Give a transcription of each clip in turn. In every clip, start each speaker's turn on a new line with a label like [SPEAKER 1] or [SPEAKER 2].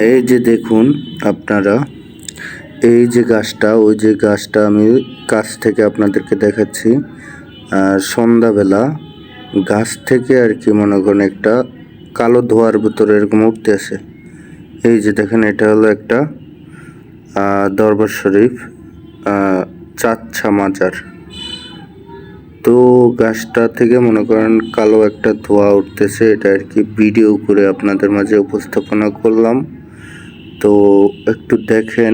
[SPEAKER 1] এই যে দেখুন আপনারা, এই যে গাছটা, ওই যে গাছটা আমি কাছ থেকে আপনাদেরকে দেখাচ্ছি। সন্ধ্যাবেলা গাছ থেকে আর কি মনে করেন একটা কালো ধোঁয়ার ভিতরে এরকম উঠতে আসে। এই যে দেখেন, এটা হলো একটা দরবার শরীফ চাচ্ছা মাজার। তো গাছটা থেকে মনে করেন কালো একটা ধোঁয়া উঠতেছে, এটা আর কি ভিডিও করে আপনাদের মাঝে উপস্থাপনা করলাম। তো একটু দেখেন,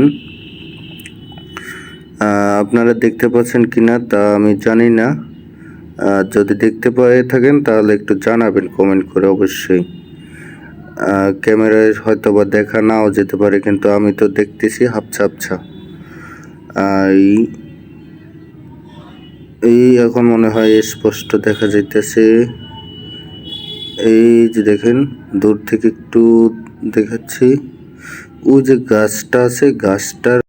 [SPEAKER 1] আপনারা দেখতে পাচ্ছেন কিনা তা আমি জানি না। যদি দেখতে পেয়ে থাকেন তাহলে একটু জানাবেন কমেন্ট করে অবশ্যই। ক্যামেরায় হয়তো বা দেখা নাও যেতে পারে, কিন্তু আমি তো দেখতেছি হাপছা হাপছা। এই এখন মনে হয় স্পষ্ট দেখা যাইতেছে। এই যে দেখেন, দূর থেকে একটু দেখাচ্ছি, ওই যে গাছটা আছে, গাছটার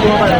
[SPEAKER 2] Apa